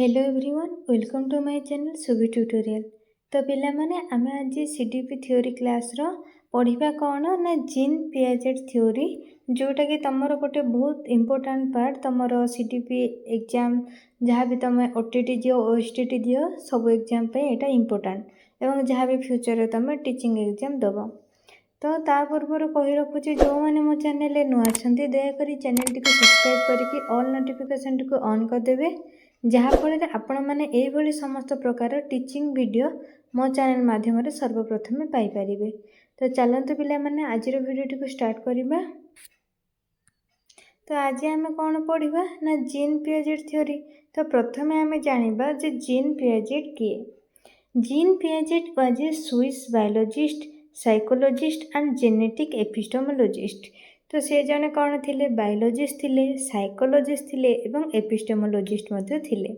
Hello everyone welcome to my channel Subhi tutorial. तो पिला माने आमे आज सीडीपी थ्योरी क्लास रो पढ़िबा कोन ना जीन पियाजेट थ्योरी, जोटा कि तमरो गोटे बहुत इंपोर्टेंट पार्ट तमरो सीडीपी एग्जाम जहाँ भी तुम ओटीटी दियो ओएसटीटी दियो सब एग्जाम पे एटा इंपोर्टेंट एवं जहाँ भी फ्यूचर रे तुम टीचिंग एग्जाम दबो। तो ता पूर्व कही रखुची जो मैंने मो चैनल नुआ अच्छा दयाकोरी चैनल टी सब्सक्राइब करके ऑल नोटिफिकेशन टी ऑन करदे, जहाँफल आपण मैंने यही समस्त प्रकार टीचिंग वीडियो मो चैनल माध्यम सर्वप्रथम पाइपर। तो चलते पिला माने आज वीडियो को स्टार्ट करवा। तो आज आम कौन पढ़ा ना जीन पियाजेट थ्योरी। तो प्रथम आम जाना जे जीन पियाजेट किए। Jean Piaget was a Swiss biologist, psychologist and genetic epistemologist. तो सी जने कौन थे बायोलॉजिस्ट थे, साइकोलॉजिस्ट थे एवं एपिस्टेमोलॉजिस्ट थे।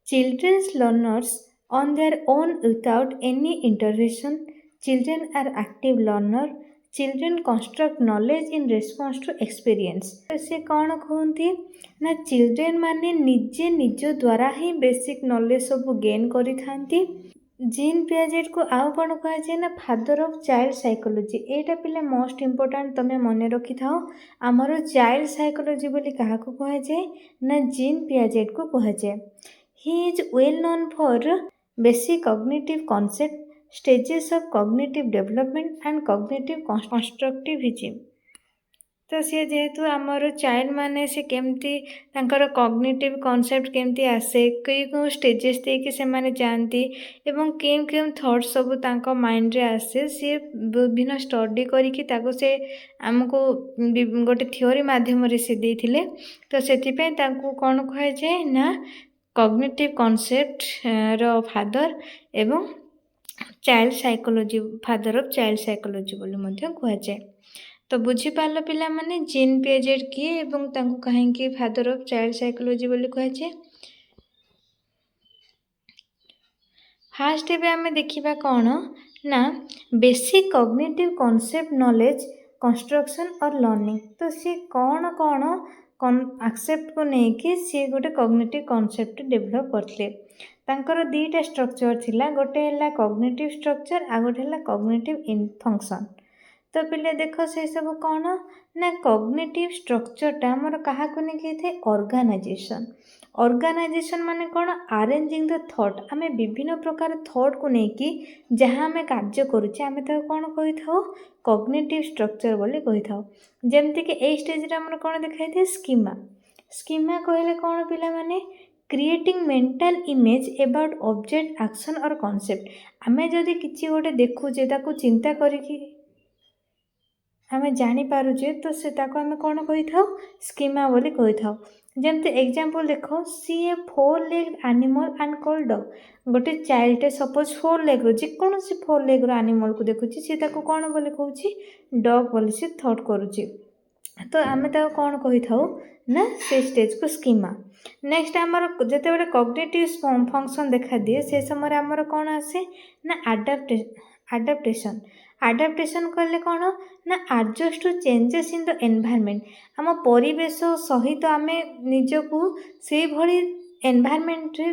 Children's learners on their own without any intervention, children are active learner, children construct knowledge in response to experience. तो से कौन कहते ना चिल्ड्रेन माने निजे निज द्वारा ही बेसिक नॉलेज सब गेन करी थांती। जीन पियाजेट को आउ कौन कहुए ना फादर ऑफ चाइल्ड साइकोलॉजी। एटा पिले मोस्ट इंपोर्टेंट तमें मन रखि थाओ। आमर चाइल्ड साइकोलॉजी बोली क्या कहुए ना जीन पियाजेट को कहुए। He is well known for basic cognitive concept, stages of cognitive development and cognitive constructivism. तो सी जेहेतु आमर चाइल्ड माने से केमती तांकर कॉग्निटिव कॉन्सेप्ट केमती आसे, कई कौ स्टेजेस देके से माने जानती एवं केम केम थॉट्स सब तांको माइंड रे आसे, सी विभिन्न स्टडी करिकि ताको से आमको गोटे थ्योरी माध्यम रे से देथिले। तो सेति पे तांको कोन कहै जे ना कॉग्निटिव कॉन्सेप्ट रो फादर एवं child psychology father of child psychology बोली मध्य कहै जे। तो बुझी पाल पिला माने जीन पियाजेट किए एवं तांको कहीं फादर ऑफ चाइल्ड साइकोलॉजी बोली कहे। फास्ट एबे आमे देखिबा कौन ना basic cognitive concept knowledge construction और लर्निंग। तो सी कौन कौन एक्सेप्ट को लेकिन सी गोटे कॉग्निटिव कॉन्सेप्ट डेभलप करते। तांकर दीटा स्ट्रक्चर थिला, गोटे है कॉग्निटिव स्ट्रक्चर आ गोटे है कॉग्निटिव फंक्शन। तो पिले देख से सब कौन ना कॉग्निटिव स्ट्रक्चरटा आमर क्या थे ऑर्गेनाइजेशन। ऑर्गेनाइजेशन माने कौन अरेंजिंग द थॉट। आम विभिन्न प्रकार थॉट को लेकिन जहाँ आम कार्य करुचे आम कौन कही था कॉग्निटिव स्ट्रक्चर बोली कही था। जमती कि ए स्टेज आमर कौन देखा थे स्कीमा। स्कीमा कहले कौन पिला माने creating mental image about object action और कॉन्सेप्ट। आम जदि किसी गोटे देखुचे ताको चिंता करिकी आमे जानी पारुचे तो से ताको आमे कौन कही था स्कीमा बोली कही था। जमते एग्जांपल देखो, सी ए 4 legged animal and called dog. गोटे चाइल्ड सपोज 4 लेग रो जेकोन सी 4 लेग रो एनिमल को देखुची सी ताको कौन बोली कहूची डॉग बोली सी थॉट करुची। तो आमे ताको कौन कही था ना से स्टेज को स्कीमा। नेक्स्ट आमर जते बेले कॉग्निटिव फंक्शन देखा दिए से समय आमर कौन आसे ना आडाप्टेशन। आडाप्टेशन कहले कौन ना adjust to changes in the environment. आम परिवेश सहित आम निजको से भली एनवायरनमेंट रे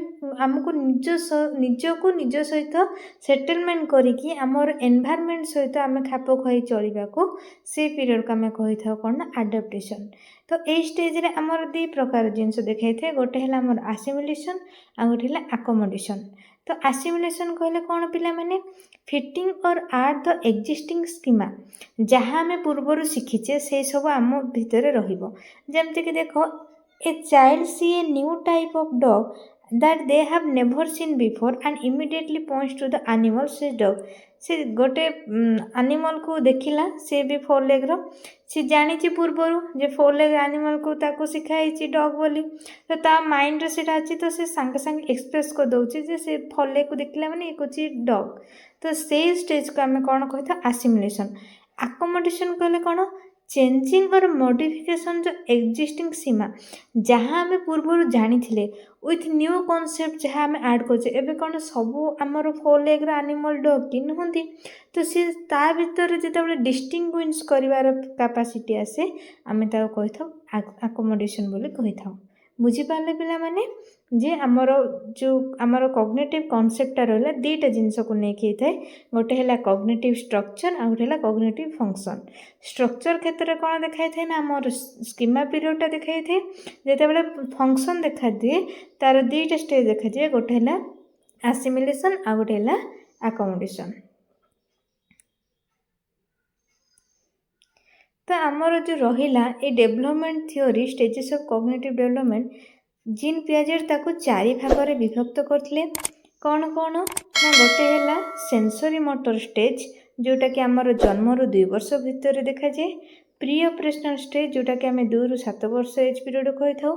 आमको निजको निज सहित सेटलमेंट करिकी आमर एनवायरनमेंट सहित आम खाप खुआई चलने को से पीरियड को आम कही था कौन ना आडाप्टेशन। तो ये स्टेज रे आमर दी प्रकार जिनस देखा थे, गोटे है आमर आसिमिलेशन आ गोटे है अकोमोडेशन। तो आसिमिलेशन कहले कौन पिला माने फिटिंग और आर द एक्जिस्टिंग स्कीमा। जहाँ आम पूर्वर शिखीचे से सब आम भितर रहिबो। जमती कि देखो a child see a new type of dog that they have never seen before and immediately points to the animal says dog। से गोटे एनिमल को देखिला से भी 4 लेग रो सी जानी पूर्वर जे 4 लेग एनिमल को ताको सिखाई डॉग बोली। तो ता माइंड रे सेटा अछि तो से संगे संगे एक्सप्रेस कर दउची जे से 4 लेग को देखला माने एक अछि डॉग। तो से स्टेज को आमे कोन कहता असिमिलेशन। अकोमोडेशन कहले कोन चेंजिंग और मॉडिफिकेशन जो एक्जिस्टिंग सीमा जहाँ आम पूर्व जानी विथ न्यू कॉन्सेप्ट जहाँ आम ऐड करछे। एबे कौन सब आमर 4 लेग एनिमल डॉग टी नुहंती। तो सी ता भीतर जिते डिस्टिंग्विश करिवार कैपेसिटी आसे आम ताको कही था अकोमोडेशन बोली कही था। बुझीपारे पिला माने जे आमर जो आमर कॉग्निटिव कॉन्सेप्टटा रहा दुईटा जिनस को लेकिन थाए गोटे है कॉग्निटिव स्ट्रक्चर आ गोटे है कॉग्निटिव फंक्शन। स्ट्रक्चर क्षेत्र में कौन देखाई थाए ना आमर स्कीमा पीरियडटा देखाई थाए जिते फंक्शन देखा दिए तार दुईटा स्टेज देखा दिए गोटे है आसिमिलेशन आ गोटे है अकोमोडेशन। तो आमर जो रहा ये development theory stages of cognitive development gene Piaget ताको चारि भाग में विभक्त करते कौन कौन ना गोटे है सेंसरी मोटर स्टेज जोटा कि आमर जन्म रू 2 वर्ष भितर देखा जाए। प्री ऑपरेशनल स्टेज जोटा कि आम 2 रू 7 वर्ष एज पीरियड कही था।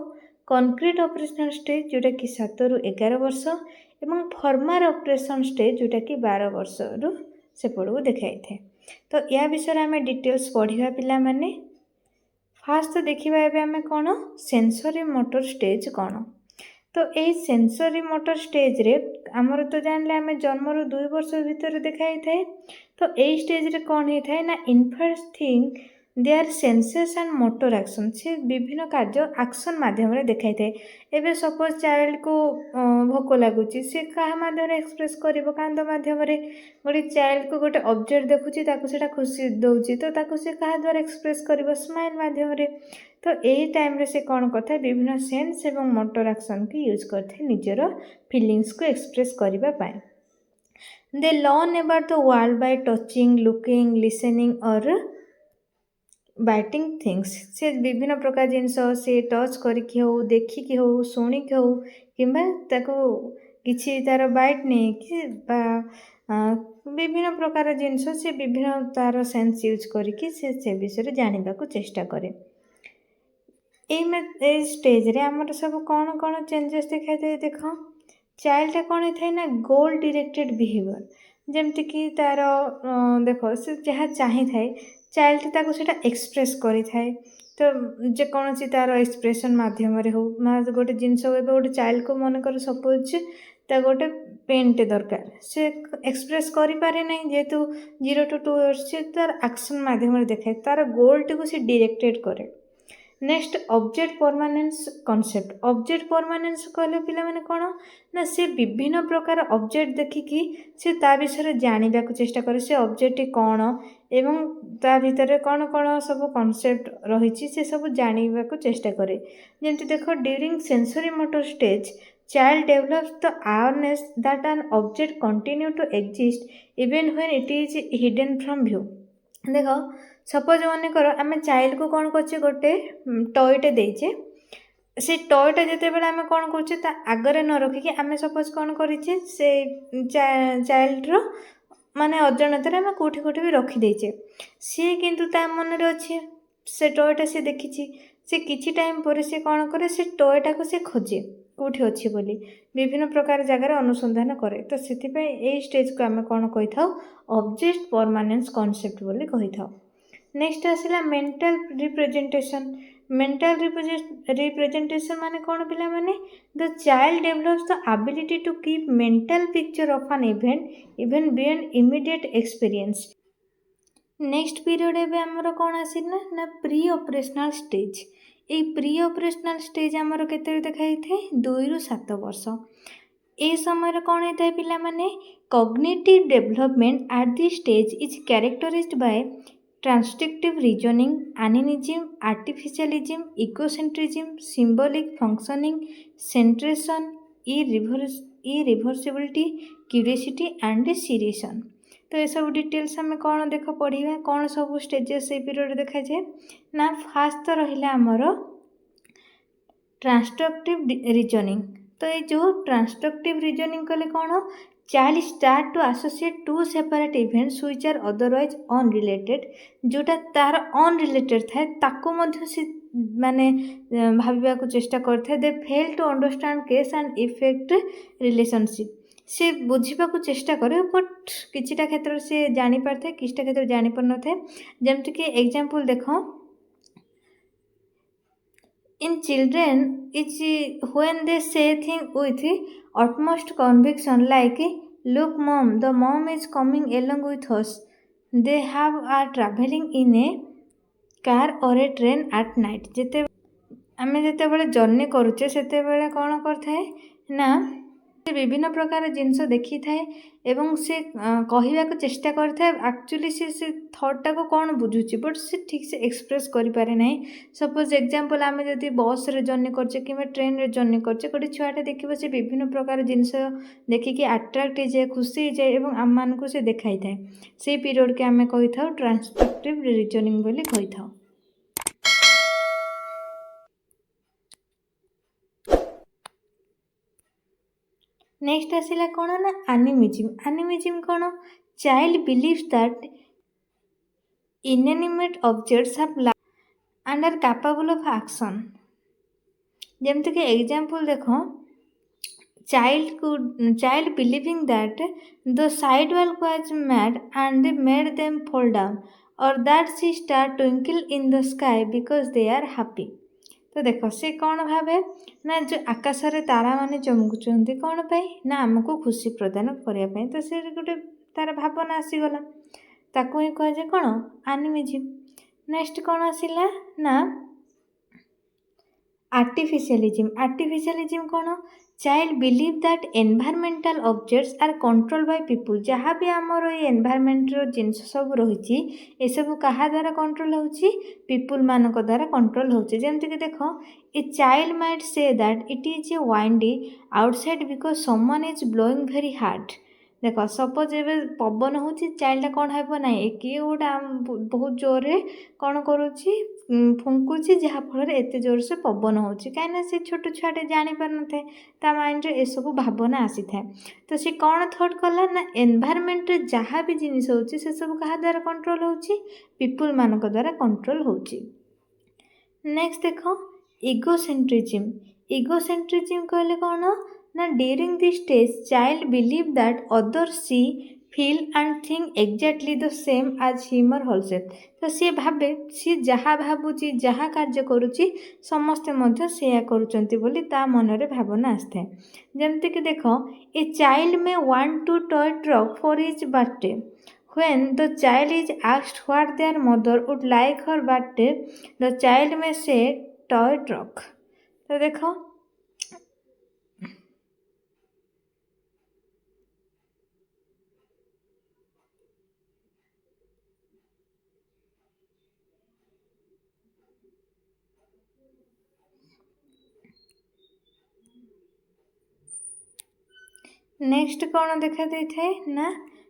कंक्रीट ऑपरेशनल स्टेज जोटा कि 7 रू 11 वर्ष एवं फॉर्मल ऑपरेशन स्टेज जोटा कि 12 वर्ष रु सेपड़ को देखाई थे। तो या विषय आम डिटेल्स पढ़ा पिला माने फास्ट तो देखा एवं आम कौन सेंसरी मोटर स्टेज कौन। तो ये सेंसरी मोटर स्टेज रे आमर तो जानले आम जन्म रू 2 वर्ष भितर देखाई थाए। तो यही स्टेज रे कौन होता है ना infant thing their senses and motor action से विभिन्न कार्य एक्शन माध्यम देखाई थाए। एबे सपोज चाइल्ड को भोक लगुच सी क्या माध्यम एक्सप्रेस कर कांद माध्यम गोटे चाइल्ड को गोटे ऑब्जेक्ट देखुची ताको सेटा खुशी दौची तो ताको से क्या द्वारा एक्सप्रेस कर स्माइल माध्यम तो यही टाइम रे से कौन करता विभिन्न सेंस एवं मोटर एक्शन की यूज करते निजर फीलिंग्स को एक्सप्रेस करने पाए। They learn about the world by touching looking listening और बाइटिंग थिंग्स से विभिन्न प्रकार जिनस से टच करके हो देखिकी हो शुणिकी हो कि तार बाइट नहीं कि विभिन्न प्रकार जिनस से विभिन्न तार सेंस यूज करके से विषय जानवा को चेष्टा करे। ये स्टेज रे आमर सब कौन कौन चेंजेस दिखाई थे देख चाइल्ड कौन होता है ना गोल डायरेक्टेड बिहेवियर जमती कि तार देख से जहाँ चाही थाए चाइल्ड ताको सेटा एक्सप्रेस करि थाए। तो जेकोसी तार एक्सप्रेशन माध्यम हो गोटे जिनस गोटे चाइल्ड को मन कर सपोज ता गोटे पेनटे दरकार से एक्सप्रेस करें ना जेहेतु 0 to 2 इयर्स से तार एक्शन माध्यम देखाए तार गोल टी को सी डायरेक्टेड करे। Next object permanence concept object permanence कहले पिला माने कौन ना से विभिन्न प्रकार ऑब्जेक्ट देखिकी से ता विषय जानवा को चेष्टा करे से ऑब्जेक्ट कौन एवं ता भीतर कौन कौन सब कॉन्सेप्ट रही से सब जानवा को चेष्टा करे। जमती देख during sensory motor stage child develops the awareness that an object continue to exist even when it is hidden from view. देख सपोज मन कर आम चाइल्ड को कौन कर गोटे टॉयटे देचे से टॉयटा जिते बड़े आम कौन कर आगरे न रखिकी आम सपोज कौन करें से चाइल्ड माने अजाणत आम कौटी कौटी भी रखीदेचे सी किंतु ता मन रे अच्छे से टॉयटा सी देखी से किछि टाइम पर से कौन करे से टॉयटा को से खोजे कौटी अच्छी बोली विभिन्न प्रकार जगार अनुसंधान करे। तो से यही स्टेज को आम कौन कही था ऑब्जेक्ट परमानेंस कॉन्सेप्ट बोली कही था। नेक्स्ट आसला मेंटल रिप्रेजेंटेशन मेंटल रिप्रेजेंटेशन माने कौन पिला माने the child develops the ability to keep mental picture of an event even beyond immediate experience. Next period एबे हमर कौन आसीना ना प्री ऑपरेशनल स्टेज ये प्री ऑपरेशनल स्टेज आमर केते देखाई थे 2 ରୁ 7 वर्ष। ए समय कौन होता है पिला माने cognitive development at this stage is characterised by transductive reasoning animism artificialism egocentrism symbolic functioning centration irreversibility curiosity and seriation. तो ये सब डिटेल्स आम कौन देख पढ़ा कौन सब स्टेजेस से पीरियड देखा जाए ना फास्ट तो रहा आमर ट्रांसट्रक्टिव रीजनिंग। तो ये जो ट्रांसट्रक्टिव रीजनिंग कले कौन child start to associate to separate events which are otherwise unrelated जोटा तार अनरिलेटेड थाए ताको मध्य से माने भाविबा को चेष्टा करथे they fail to understand cause and effect relationship से बुझा को चेष्टा करे बट किछिटा क्षेत्र से जानी पारथे किछिटा क्षेत्र जानी पार न थे। जमती कि एग्जांपल देखो in children is when they say thing with utmost conviction like look mom the mom is coming along with us they have are traveling in a car or a train at night आमे जेतेबेले journey करुचे सेतेबेले कौन करथाए ना से विभिन्न प्रकार जिनस देखी थाए एवं से कहवा को चेष्टा करथाए एक्चुअली से थॉट को कौन बुझुची बट से ठीक से एक्सप्रेस करि पारे नहीं। सपोज एग्जांपल आमे जदि बस रे जर्नी करचे कि ट्रेन रे जर्नी करचे गोटे छुआटे देखिबो से विभिन्न प्रकार जिनस देखिकी अट्रैक्ट जाए खुशी जाए एवं आम मान को से देखाई थाए से पीरियड के आमे कहि थाउ ट्रांसपेक्टिव रीजनिंग बोली कहि थाउ। नेक्स्ट आसिला कौन ना एनिमिज्म। एनिमिज्म कौन child believes that inanimate objects have life and are capable of action. जेमति कि एग्जांपल देखो child believing that the sidewalk was mad and they made them fall down or that she star twinkle in the sky because they are happy। तो देखो से कौन भावे ना जो आकाश रे तारा माने चमकुचंती कौन पाई ना हमको खुशी प्रदान करिया पाई तो से गोटे तार भावना आसीगला ताकू ही कह जे कौन एनिमिज्म। नेक्स्ट कौन आसिला ना आर्टिफिशियलिज्म। आर्टिफिशियलिज्म कौन child believe that environmental objects are control by people. जहाँ भी आमर ये एनवायरमेंट जिनस सब रही ये सब कहा द्वारा कंट्रोल होची पीपुल मान द्वारा कंट्रोल होची। जेमति कि देखो a child might say that it is a windy outside because someone is blowing very hard. देख सपोज ए पवन हो चाइल्डा कौन हे ना किए गोटा बहुत जोर कौन करुच्ची फुंकुची जहाँफल एत जोर से पवन हो कहीं से छोट छुआटे जापार न था माइंड रे सब भावना आसी था तो सी कौन थॉट कला ना एनवायरमेंट रे जहाँ भी जिनिस होची से सब कहा द्वारा कंट्रोल होची पीपुल मान द्वारा कंट्रोल होची। नेक्स्ट देखो इगोसेंट्रिज्म। इगोसेंट्रिज्म कहले कौन ना during this stage child believe that other see feel and think exactly the same as him or herself. तो सी भावे सी जहाँ भावुची जहाँ कार्य करुच्ची समस्ते मध्य सेया करुचंती बोली ता मनरे भावना आसଥାଏ। जेमति कि देखो a child may want to toy truck for his birthday when the child is asked what their mother would like her birthday the child may say toy truck। तो देखो नेक्स्ट कौन देखा दे थाए ना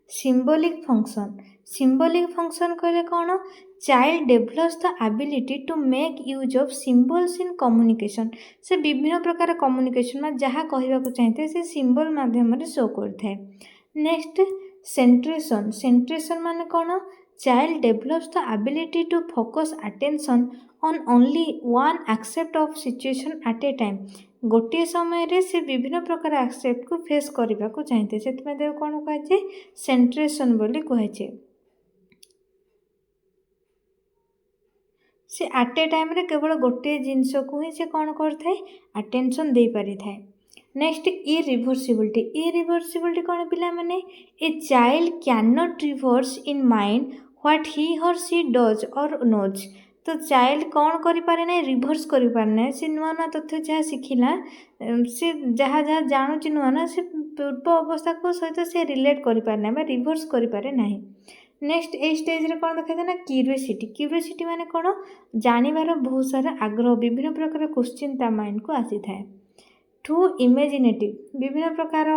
सिंबॉलिक फंक्शन। सिंबॉलिक फंक्शन कहले कौन child develops the ability to make use of symbols in communication. से विभिन्न प्रकार कम्युनिकेशन में जहाँ कहवा चाहिए से सिंबल माध्यम शो करता है। नेक्स्ट सेंट्रेशन। सेंट्रेशन माने कौन child develops the ability to focus attention on only one aspect of situation at a time. गोटे समय रे से विभिन्न प्रकार एक्सेप्ट को फेस करने को चाहिए से कौन कहे सेंट्रेशन बोली कहे। से एट ए टाइम रे केवल गोटे जिनस को ही से कौन करता है अटेंशन दे पारि थाए। नेक्स्ट इरिभर्सिबिलिटी। इरिभर्सिबिलिटी कौन पिला माने a child can not reverse in mind what he और सी डज और नोज। तो चाइल्ड कौन करि पारे ना रिभर्स करि पारे ना से नुआ नुआ तथ्य जहाँ शिखिला से जहाँ जहाँ जानूची नुआ ना से पूर्व अवस्था को सहित से रिलेट करि पारे ना रिभर्स करि पारे नाही। नेक्स्ट ए स्टेज रे कौन देखा ना क्यूरियोसिटी। क्यूरियोसिटी माने कौन जानिबार बहुत सारा आग्रह विभिन्न प्रकार क्वेश्चन ता माइंड को आसी थाए। टू इमेजिनेटिव विभिन्न प्रकार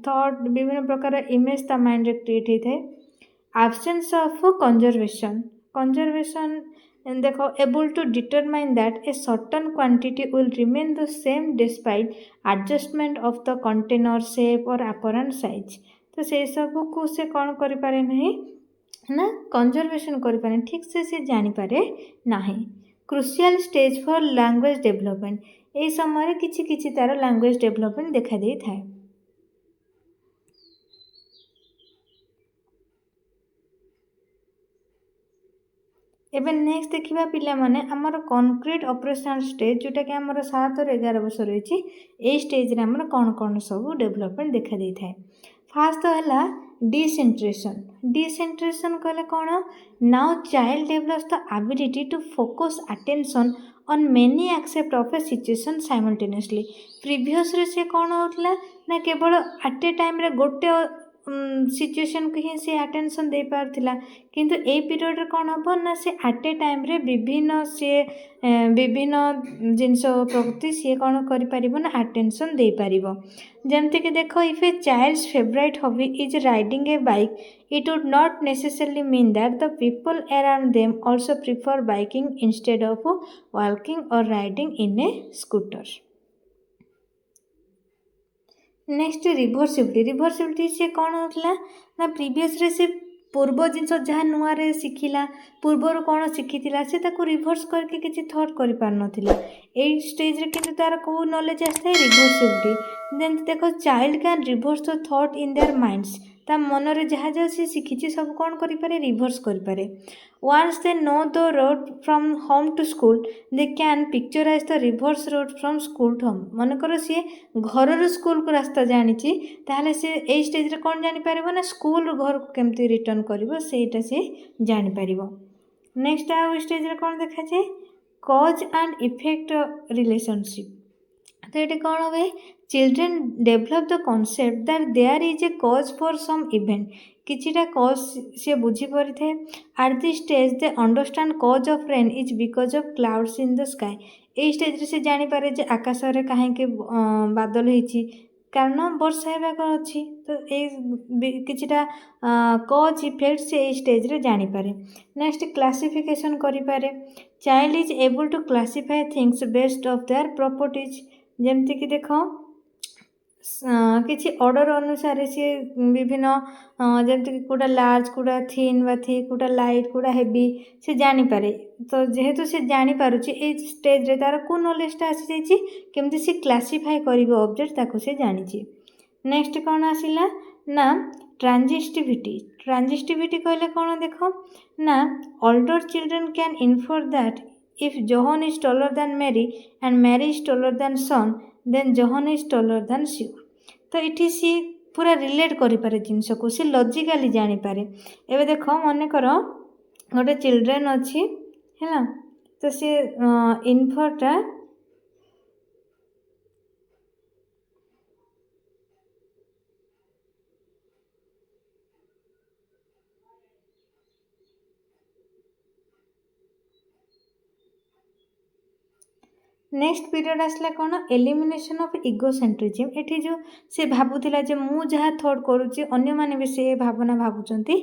थॉट विभिन्न प्रकार इमेज ता माइंड रे क्रिएट होता है। Absence of conservation. कंजर्वेशन देखो able to determine that a certain quantity will remain the same despite adjustment of the container shape or apparent size. तो से सब को से कौन करि पारे नहीं ना कंजर्वेशन करि पारे ठीक से जानी पारे नाही। Crucial stage for language development. ए समय किछि किछि तार लैंग्वेज डेवलपमेंट देखा दे थाए। एबे नेक्स्ट देखिबा पिला माने हमर कॉन्क्रीट ऑपरेशनल स्टेज जोटा कि हमर 7 और 11 वर्ष रही ए स्टेज रे हमर कौन कौन सब डेवलपमेंट देखा दे थाए। फास्ट तो हला डिसेंट्रेशन। डिसेंट्रेशन कहले कौन now child develops the ability to focus attention on many aspects of a situation simultaneously. प्रीवियसरे से कौन होता ना केवल एट ए टाइम रे गोटे सिचुएशन को ही से अटेंशन दे पारथिला किंतु ए पीरियड रे कौन हबो ना से एट ए टाइम रे विभिन्न जिनस प्रति सी कौन करि परिबो ना अटेंशन दे पारिबो जेमते कि देखो if a child's favourite hobby is riding a bike it would not necessarily mean that the people around them also prefer biking instead of walking or riding in a scooter. Next reversibility से कौन होता ना previous रे से पूर्व जिनस जहाँ नुआ रे शिखिला पूर्वर कौन शिखिथिला से ताको रिभर्स करके किसी थॉट कर पार नथिला ए स्टेज रे किंतु तार को नॉलेज आस्था रिभर्सिबिलिटी देन देखो child can reverse the thought in their minds ता मन रे जहाँ जहाँ सी शिखिछि सब कौन करि पारे रिभर्स करि पारे once they know the road from home to school they can picturize the reverse road from school to home मनकर सी घर रू स्कूल को रास्ता जानी ताहले से ए स्टेज रे कौन जानी पारिबो ना स्कूल घर को केमती रिटर्न करिवो सेटा से जानी पारिबो नेक्स्ट आ स्टेज रे कौन देखा जाए कॉज एंड इफेक्ट रिलेशनशिप तो ये कौन हुए children develop the concept that there is a cause for some event किछिटा कॉज से बुझी परि थे at this stage they understand cause of rain is because of clouds in the sky ए स्टेज रे से जानी पारे जे आकाश रे काहे के बादल हेछि कारण वर्षा हेबाक अछि तो ए किछिटा कॉज इफेक्ट से ए स्टेज रे जानी पारे नेक्स्ट क्लासिफिकेशन करि पारे child is able to classify things based of their properties जेमती कि देख किसी ऑर्डर अनुसार सी विभिन्न जमती कौटा लार्ज कौटा थिन बा थिक कौटा लाइट कौटा हेवी से जानीपे तो जेहेतु से जानीपारुची ए स्टेज रे तार को नॉलेजटा आसी जाइए केमती से क्लासीफाई कर ऑब्जेक्ट ताको से जानी नेक्स्ट कौन आसला ना ट्रांजिस्टिविटी कहले कौन देख ना older children can infer that if Johan is taller than Mary and Mary is taller than Son then Johan is taller than she तो इठी सी पूरा रिलेट करि पारे जिनस को सी लॉजिकली जानी पारे एबे देखो मन कर गोटे चिल्ड्रेन अछि हैला तो सी इन्फरटा नेक्स्ट पीरियड आसला कौन एलिमिनेशन ऑफ इगोसेंट्रिज्म एठी जो से भाबुथिला जे मु जहाँ थॉट करूची अन्य माने भी से भावना भाबुचंती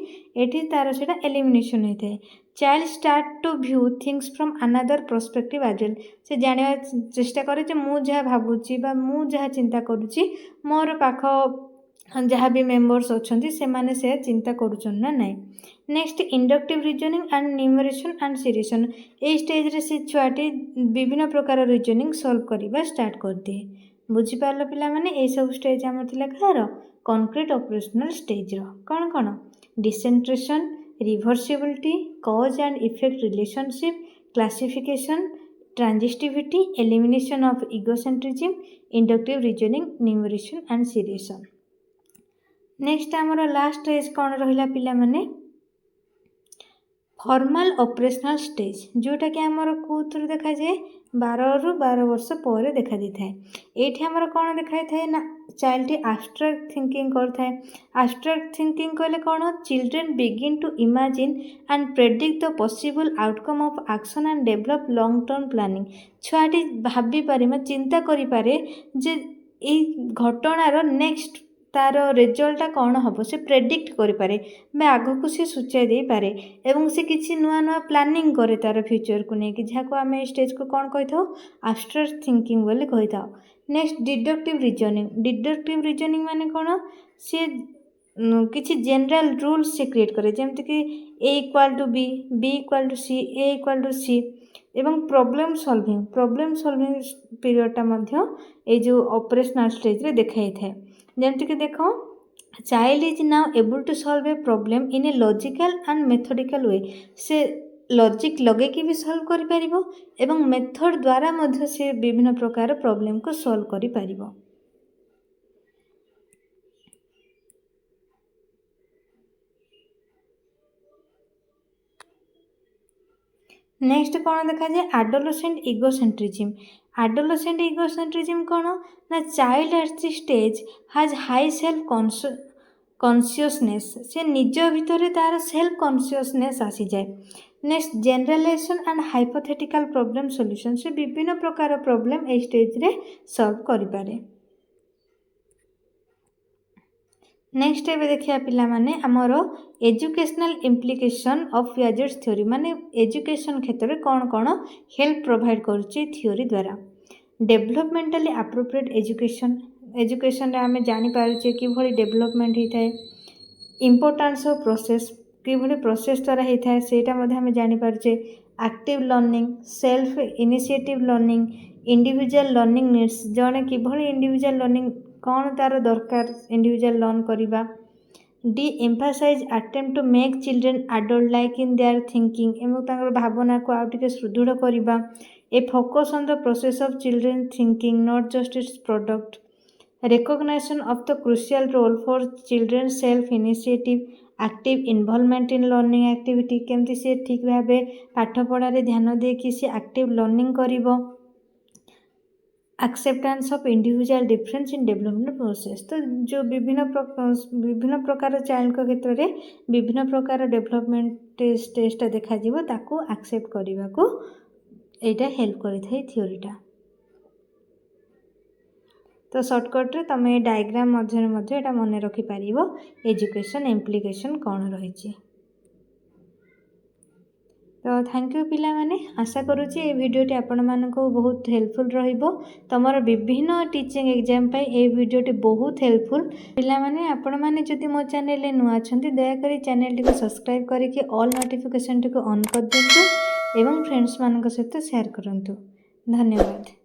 एठी तार सेटा एलिमिनेशन होइथे child start to view things from another perspective as well से जानिबा चेष्टा करे जे मु जहाँ भाबुची बा मु जहाँ चिंता करूची मोर पाख जहाँ भी मेंबर्स अच्छा से माने से चिंता करुचन ना नाई next inductive reasoning and numeration and seriation ए स्टेज रे से छुआटी विभिन्न प्रकार रीजनिंग सॉल्व करवा स्टार्ट कर दिए बुझीपार पिला माने ए सब स्टेज आम थिला कार कॉन्क्रीट ऑपरेशनल स्टेज रो कौन कौन decentration reversibility cause and effect relationship classification transitivity elimination of egocentrism inductive reasoning numeration and seriation next आमर लास्ट स्टेज कौन रहा पिला माने फॉर्मल ऑपरेशनल स्टेज जोटा कि आमर कौन देखा जाए 12 रु 12 वर्ष पर देखा दी थाए ये आमर कौन देखा थाए ना चाइल्ड एब्स्ट्रैक्ट थिंकिंग करता है एब्स्ट्रैक्ट थिंकिंग कहले कौन children begin to imagine and predict the possible outcome of action and develop long term planning छुआटी भाभी पारे चिंता करि पारे जे ए घटनार नेक्स्ट तार रिजल्टा कौन हम से प्रेडिक्ट करें आग को सी सूचाई दे पारे एवं से किसी नुआ नुआ प्लानिंग करे तार फ्यूचर को लेकिन जहाँ को आम स्टेज को कौन कही था एब्स्ट्रैक्ट थिंकिंग बोली कही था नेक्स्ट डिडक्टिव रीजनिंग माने कौन सी किसी जनरल रूल्स से क्रिएट करे जमती कि A equal to B equal to C A equal to C एवं प्रॉब्लम सॉल्विंग पीरियडटा मध्य ए जो ऑपरेशनल स्टेज रे देखाई थाए जमती कि देख child is now able to solve a problem in a logical and methodical way से लॉजिक लगे कि भी सॉल्व करि परिबो एवं मेथड द्वारा मध्य से विभिन्न प्रकार प्रॉब्लम को सॉल्व करि परिबो नेक्स्ट कौन देखा जाए एडोलसेंट इगोसेंट्रिज्म। एडोलसेंट इगोसेंट्रिज्म कौन ना child at the stage has high self consciousness, से निज भितर तार सेल्फ कॉन्शियसनेस आसी जाए। Next generalisation and hypothetical problem solution, से विभिन्न प्रकार प्रॉब्लम ए स्टेज रे सॉल्व करि पारे। नेक्स्ट एबे देखिया पिला माने हमर educational implication of Piaget's theory, माने एजुकेशन क्षेत्र में कौन कौन हेल्प प्रोवाइड करुच्ची थ्योरी द्वारा। डेवलपमेंटली एप्रोप्रिएट एजुकेशन रे आमे जानि पारुचे कि भली डेवलपमेंट होता है। इम्पोर्टेंस ऑफ प्रोसेस कि भली प्रोसेस द्वारा होता है सेटा मध्ये आमे जानि पारुचे। Active learning, self initiative learning, individual learning needs, जने कि भली इंडिविजुअल लर्निंग कौन तार दरकार इंडिविजुअल लर्न करिबा। The emphasise attempt to make children adult like in their thinking, एवं तांकर भावना को आउ टिके सुदृढ़ करिबा। A focus on the process of children thinking not just its product. Recognition of the crucial role for children self initiative, active involvement in learning activity, केमती से ठीक भाबे पाठ पढ़ारे ध्यान दे कि से एक्टिव लर्निंग करिबो। Acceptance of individual difference in development process, तो जो विभिन्न प्रकार चाइल्ड को क्षेत्र में विभिन्न प्रकार डेवलपमेंट स्टेजटा देखा जीवो ताको एक्सेप्ट करने को एटा हेल्प करिथाय थ्योरीटा। तो शॉर्टकट रे तमे डायग्राम मध्य एटा मन रखि पारिबो एजुकेशन इम्प्लिकेशन कौन रही। तो थैंक यू पिला माने, आशा करुच्ची ये भिडियोटी आपण मानको बहुत हेल्पफुल रहिबो। तमर विभिन्न टीचिंग एग्जाम पे ये भिडियोटी बहुत हेल्पफुल। पिला माने आपण माने जदि मो चैनल रे नुआ अछंती दया करी चैनल टी को सब्सक्राइब करके ऑल नोटिफिकेशन टी को ऑन कर दियंतु एवं फ्रेंड्स मानक सहित शेयर करंतु। धन्यवाद।